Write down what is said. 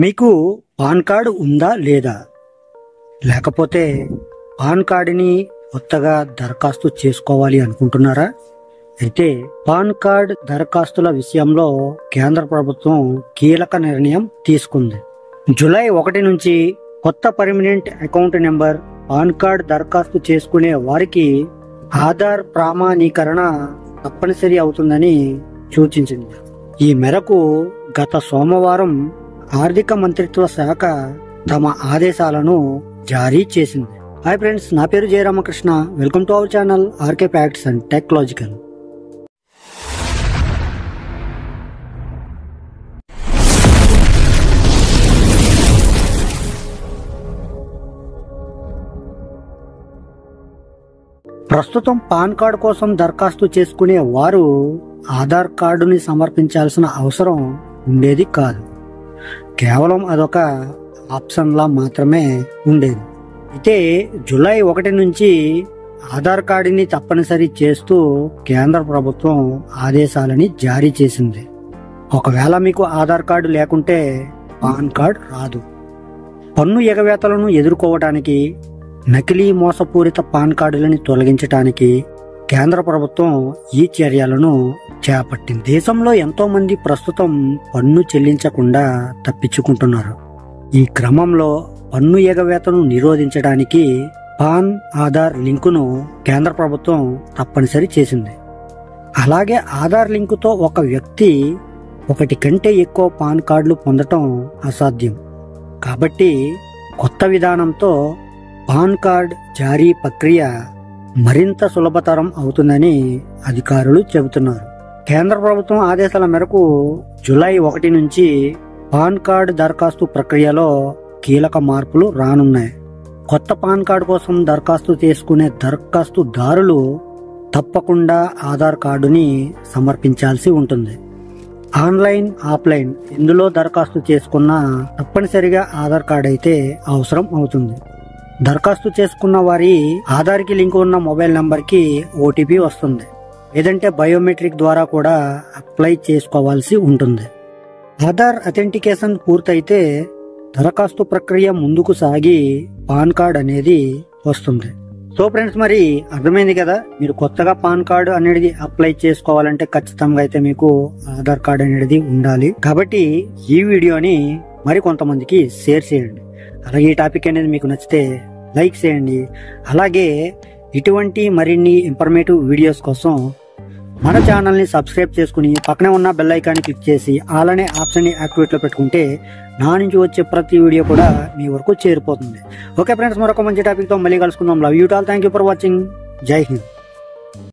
మీకు pan card ఉందా లేదా? లేకపోతే పాన్ కార్డుని కొత్తగా దరఖాస్తు చేసుకోవాలి అనుకుంటున్నారా? అయితే పాన్ కార్డ్ దరఖాస్తుల విషయంలో కేంద్ర ప్రభుత్వం కీలక నిర్ణయం తీసుకుంది. జూలై 1 నుంచి కొత్త permanent account number pan card దరఖాస్తు చేసుకునే వారికి ఆధార్ ప్రామాణీకరణ తప్పనిసరి అవుతుందని సూచించింది. ఈ మేరకు గత సోమవారం ఆర్థిక మంత్రిత్వ శాఖ తమ ఆదేశాలను జారీ చేసింది. హాయ్ ఫ్రెండ్స్, నా పేరు Jayaramakrishna. Welcome to our channel RK facts and technological. ప్రస్తుతం పాన్ కార్డు కోసం దరఖాస్తు చేసుకునే వారు ఆధార్ కార్డుని సమర్పించాల్సిన అవసరం ఉండేది కాదు. కేవలం అదొక ఆప్షన్లా మాత్రమే ఉండేది. అయితే జూలై 1 నుంచి ఆధార్ కార్డుని తప్పనిసరి చేస్తూ కేంద్ర ప్రభుత్వం ఆదేశాలని జారీ చేసింది. ఒకవేళ మీకు ఆధార్ కార్డు లేకుంటే పాన్ కార్డ్ రాదు. పన్ను ఎగవేతలను ఎదుర్కోవటానికి, నకిలీ మోసపూరిత పాన్ కార్డులని తొలగించటానికి కేంద్ర ప్రభుత్వం ఈ చర్యలను చేపట్టింది. దేశంలో ఎంతో మంది ప్రస్తుతం పన్ను చెల్లించకుండా తప్పించుకుంటున్నారు. ఈ క్రమంలో పన్ను ఎగవేతను నిరోధించడానికి పాన్ ఆధార్ లింకును కేంద్ర ప్రభుత్వం తప్పనిసరి చేసింది. అలాగే ఆధార్ లింకుతో ఒక వ్యక్తి ఒకటి కంటే ఎక్కువ పాన్ కార్డులు పొందటం అసాధ్యం. కాబట్టి కొత్త విధానంతో పాన్ కార్డ్ జారీ ప్రక్రియ మరింత సులభతరం అవుతుందని అధికారులు చెబుతున్నారు. కేంద్ర ప్రభుత్వం ఆదేశాల మేరకు జూలై 1 నుంచి పాన్ కార్డు దరఖాస్తు ప్రక్రియలో కీలక మార్పులు రానున్నాయి. కొత్త పాన్ కార్డు కోసం దరఖాస్తు చేసుకునే దరఖాస్తుదారులు తప్పకుండా ఆధార్ కార్డుని సమర్పించాల్సి ఉంటుంది. ఆన్లైన్, ఆఫ్లైన్ ఇందులో దరఖాస్తు చేసుకున్నా తప్పనిసరిగా ఆధార్ కార్డు అయితే అవసరం అవుతుంది. దరఖాస్తు చేసుకున్న వారి ఆధార్కి లింక్ ఉన్న మొబైల్ నంబర్కి ఓటీపీ వస్తుంది. లేదంటే బయోమెట్రిక్ ద్వారా కూడా అప్లై చేసుకోవాల్సి ఉంటుంది. ఆధార్ అథెంటికేషన్ పూర్తయితే దరఖాస్తు ప్రక్రియ ముందుకు సాగి పాన్ కార్డ్ అనేది వస్తుంది. సో ఫ్రెండ్స్, మరి అర్థమైంది కదా. మీరు కొత్తగా పాన్ కార్డు అనేది అప్లై చేసుకోవాలంటే ఖచ్చితంగా అయితే మీకు ఆధార్ కార్డు అనేది ఉండాలి. కాబట్టి ఈ వీడియోని మరి కొంతమందికి షేర్ చేయండి. అలాగే ఈ టాపిక్ అనేది మీకు నచ్చితే లైక్ చేయండి. అలాగే ఇటువంటి మరిన్ని ఇన్ఫర్మేటివ్ వీడియోస్ కోసం మన ఛానల్ని సబ్స్క్రైబ్ చేసుకుని పక్కనే ఉన్న బెల్ ఐకాన్ని క్లిక్ చేసి ఆల్ అనే ఆప్షన్ని యాక్టివేట్లో పెట్టుకుంటే నా నుంచి వచ్చే ప్రతి వీడియో కూడా మీ వరకు చేరిపోతుంది. ఓకే ఫ్రెండ్స్, మరొక మంచి టాపిక్తో మళ్ళీ కలుసుకుందాం. Love you all. Thank you for watching. జై హింద్.